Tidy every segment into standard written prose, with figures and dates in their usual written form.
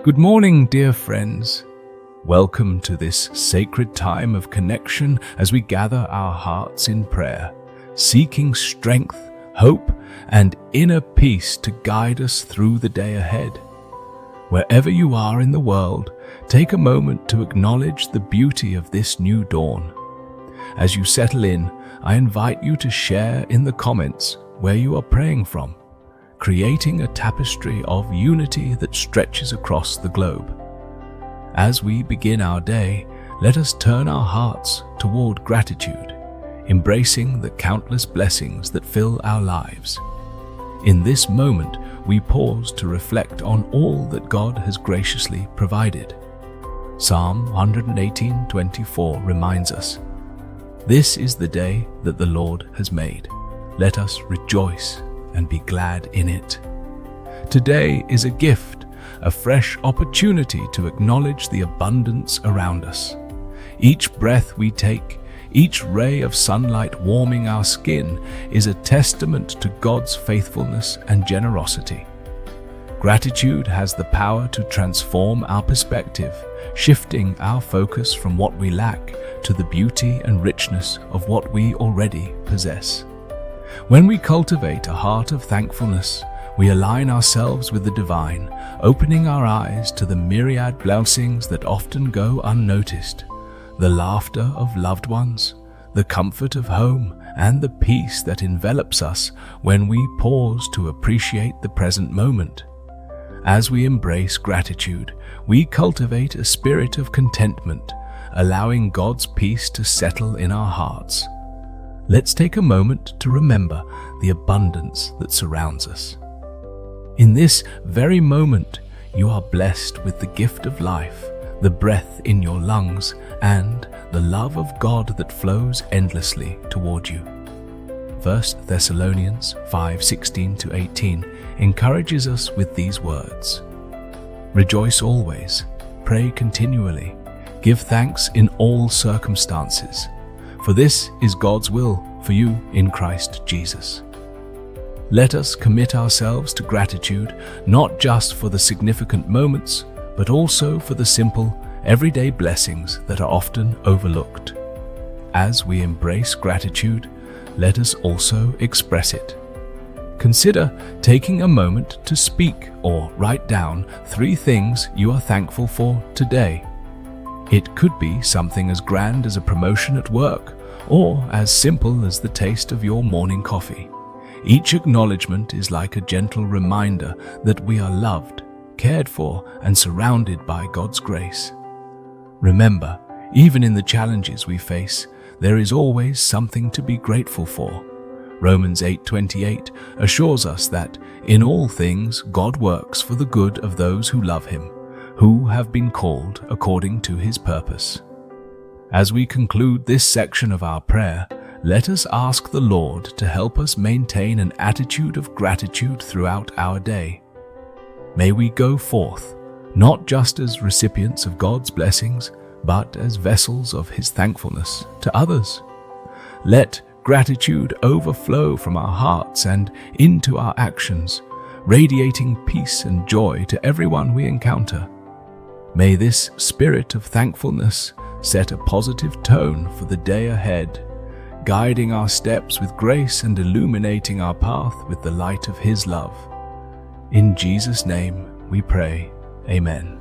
Good morning, dear friends. Welcome to this sacred time of connection as we gather our hearts in prayer, seeking strength, hope, and inner peace to guide us through the day ahead. Wherever you are in the world, take a moment to acknowledge the beauty of this new dawn. As you settle in, I invite you to share in the comments where you are praying from, creating a tapestry of unity that stretches across the globe. As we begin our day, let us turn our hearts toward gratitude, embracing the countless blessings that fill our lives. In this moment, we pause to reflect on all that God has graciously provided. Psalm 118:24 reminds us, "This is the day that the Lord has made. Let us rejoice and be glad in it." Today is a gift, a fresh opportunity to acknowledge the abundance around us. Each breath we take, each ray of sunlight warming our skin is a testament to God's faithfulness and generosity. Gratitude has the power to transform our perspective, shifting our focus from what we lack to the beauty and richness of what we already possess. When we cultivate a heart of thankfulness, we align ourselves with the divine, opening our eyes to the myriad blessings that often go unnoticed, the laughter of loved ones, the comfort of home, and the peace that envelops us when we pause to appreciate the present moment. As we embrace gratitude, we cultivate a spirit of contentment, allowing God's peace to settle in our hearts. Let's take a moment to remember the abundance that surrounds us. In this very moment, you are blessed with the gift of life, the breath in your lungs, and the love of God that flows endlessly toward you. 1 Thessalonians 5:16-18 encourages us with these words, "Rejoice always, pray continually, give thanks in all circumstances, for this is God's will for you in Christ Jesus." Let us commit ourselves to gratitude, not just for the significant moments, but also for the simple, everyday blessings that are often overlooked. As we embrace gratitude, let us also express it. Consider taking a moment to speak or write down 3 things you are thankful for today. It could be something as grand as a promotion at work, or as simple as the taste of your morning coffee. Each acknowledgement is like a gentle reminder that we are loved, cared for, and surrounded by God's grace. Remember, even in the challenges we face, there is always something to be grateful for. Romans 8:28 assures us that in all things God works for the good of those who love Him, who have been called according to His purpose. As we conclude this section of our prayer, let us ask the Lord to help us maintain an attitude of gratitude throughout our day. May we go forth, not just as recipients of God's blessings, but as vessels of His thankfulness to others. Let gratitude overflow from our hearts and into our actions, radiating peace and joy to everyone we encounter. May this spirit of thankfulness set a positive tone for the day ahead, guiding our steps with grace and illuminating our path with the light of His love. In Jesus' name we pray, Amen.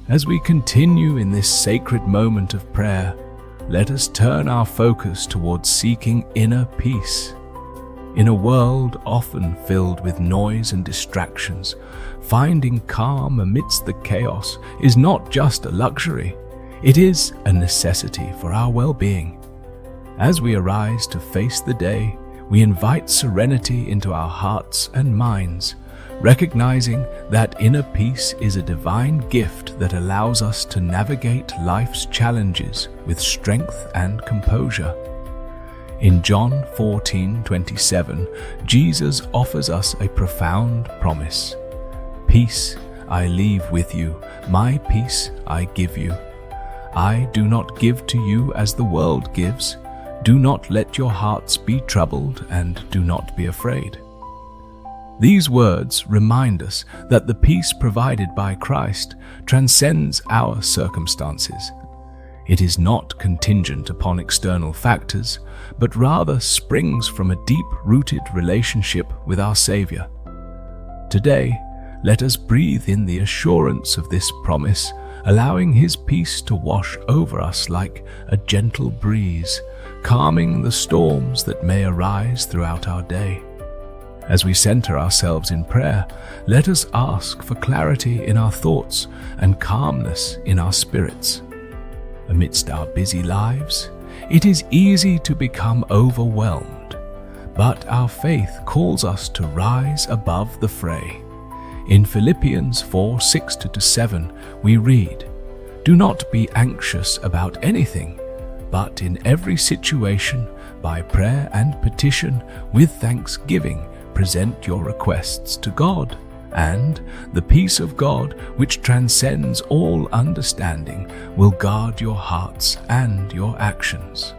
As we continue in this sacred moment of prayer, let us turn our focus towards seeking inner peace. In a world often filled with noise and distractions, finding calm amidst the chaos is not just a luxury, it is a necessity for our well-being. As we arise to face the day, we invite serenity into our hearts and minds, recognizing that inner peace is a divine gift that allows us to navigate life's challenges with strength and composure. In John 14:27, Jesus offers us a profound promise. "Peace I leave with you, my peace I give you. I do not give to you as the world gives. Do not let your hearts be troubled and do not be afraid." These words remind us that the peace provided by Christ transcends our circumstances. It is not contingent upon external factors, but rather springs from a deep-rooted relationship with our Savior. Today, let us breathe in the assurance of this promise, allowing His peace to wash over us like a gentle breeze, calming the storms that may arise throughout our day. As we center ourselves in prayer, let us ask for clarity in our thoughts and calmness in our spirits. Amidst our busy lives, it is easy to become overwhelmed, but our faith calls us to rise above the fray. In Philippians 4:6-7, we read, "Do not be anxious about anything, but in every situation, by prayer and petition, with thanksgiving, present your requests to God, and the peace of God, which transcends all understanding, will guard your hearts and your actions."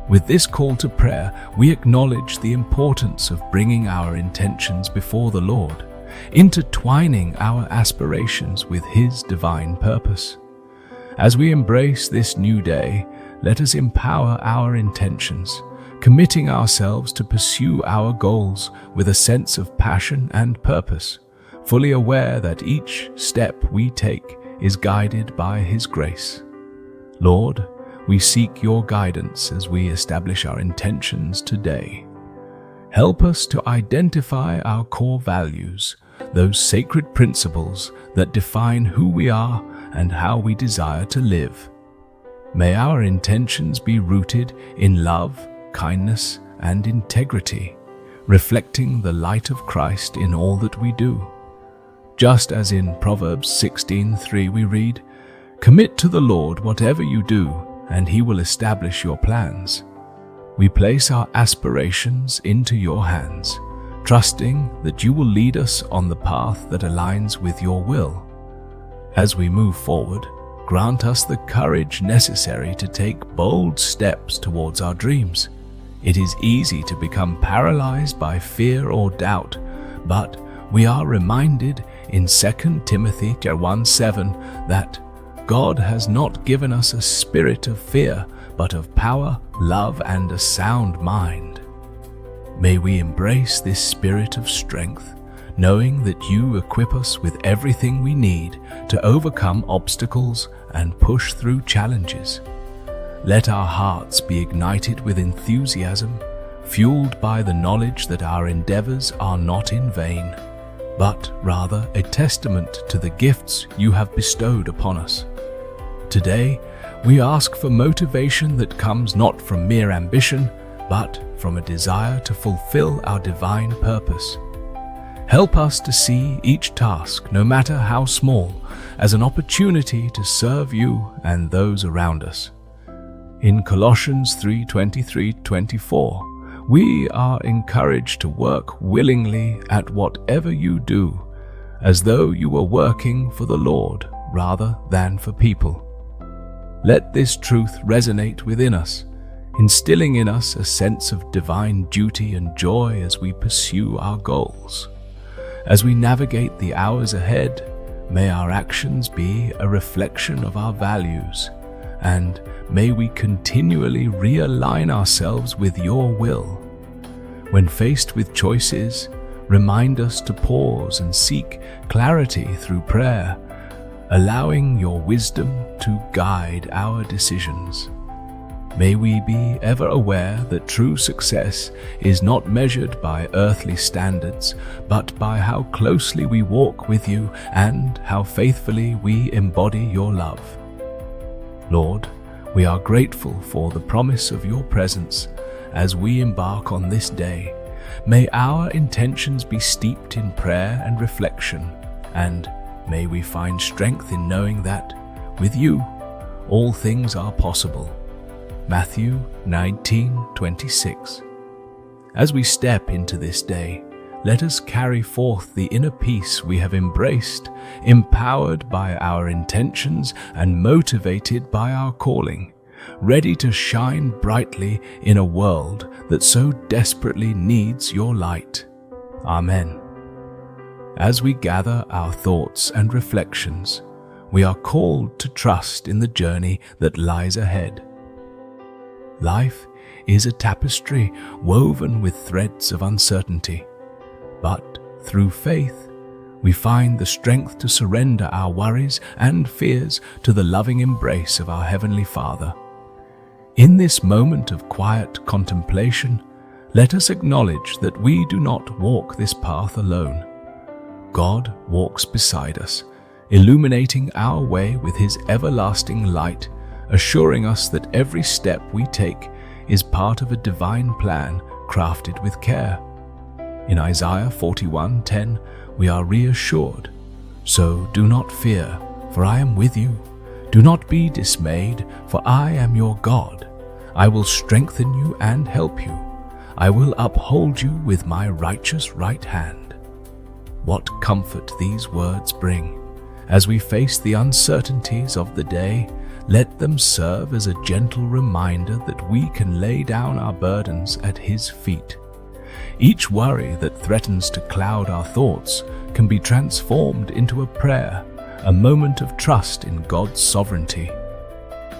With this call to prayer, we acknowledge the importance of bringing our intentions before the Lord, intertwining our aspirations with His divine purpose. As we embrace this new day, let us empower our intentions, committing ourselves to pursue our goals with a sense of passion and purpose, fully aware that each step we take is guided by His grace. Lord, we seek your guidance as we establish our intentions today. Help us to identify our core values, those sacred principles that define who we are and how we desire to live. May our intentions be rooted in love, kindness, and integrity, reflecting the light of Christ in all that we do. Just as in Proverbs 16:3 we read, "Commit to the Lord whatever you do, and He will establish your plans." We place our aspirations into your hands, trusting that you will lead us on the path that aligns with your will. As we move forward, grant us the courage necessary to take bold steps towards our dreams. It is easy to become paralyzed by fear or doubt, but we are reminded in 2 Timothy 1:7 that God has not given us a spirit of fear, but of power, love, and a sound mind. May we embrace this spirit of strength, knowing that you equip us with everything we need to overcome obstacles and push through challenges. Let our hearts be ignited with enthusiasm, fueled by the knowledge that our endeavors are not in vain, but rather a testament to the gifts you have bestowed upon us. Today, we ask for motivation that comes not from mere ambition, but from a desire to fulfill our divine purpose. Help us to see each task, no matter how small, as an opportunity to serve you and those around us. In Colossians 3:23-24, we are encouraged to work willingly at whatever you do, as though you were working for the Lord rather than for people. Let this truth resonate within us, instilling in us a sense of divine duty and joy as we pursue our goals. As we navigate the hours ahead, may our actions be a reflection of our values, and may we continually realign ourselves with your will. When faced with choices, remind us to pause and seek clarity through prayer, allowing your wisdom to guide our decisions. May we be ever aware that true success is not measured by earthly standards, but by how closely we walk with you and how faithfully we embody your love. Lord, we are grateful for the promise of your presence as we embark on this day. May our intentions be steeped in prayer and reflection, and may we find strength in knowing that, with you, all things are possible. Matthew 19:26. As we step into this day, let us carry forth the inner peace we have embraced, empowered by our intentions and motivated by our calling, ready to shine brightly in a world that so desperately needs your light. Amen. As we gather our thoughts and reflections, we are called to trust in the journey that lies ahead. Life is a tapestry woven with threads of uncertainty, but through faith, we find the strength to surrender our worries and fears to the loving embrace of our Heavenly Father. In this moment of quiet contemplation, let us acknowledge that we do not walk this path alone. God walks beside us, illuminating our way with His everlasting light, assuring us that every step we take is part of a divine plan crafted with care. In Isaiah 41:10, we are reassured, "So do not fear, for I am with you. Do not be dismayed, for I am your God. I will strengthen you and help you. I will uphold you with my righteous right hand." What comfort these words bring. As we face the uncertainties of the day, let them serve as a gentle reminder that we can lay down our burdens at His feet. Each worry that threatens to cloud our thoughts can be transformed into a prayer, a moment of trust in God's sovereignty.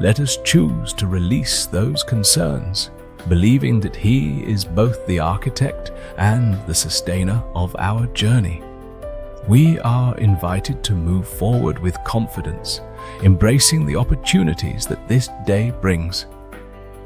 Let us choose to release those concerns, believing that He is both the architect and the sustainer of our journey. We are invited to move forward with confidence, embracing the opportunities that this day brings.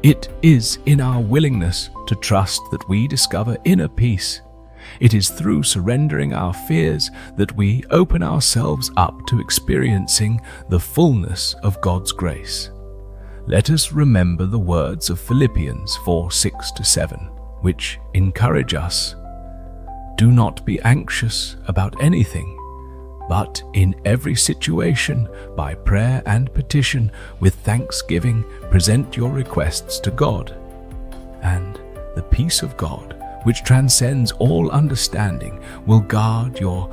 It is in our willingness to trust that we discover inner peace. It is through surrendering our fears that we open ourselves up to experiencing the fullness of God's grace. Let us remember the words of Philippians 4:6-7, which encourage us. Do not be anxious about anything, but in every situation, by prayer and petition, with thanksgiving, present your requests to God. And the peace of God, which transcends all understanding, will guard your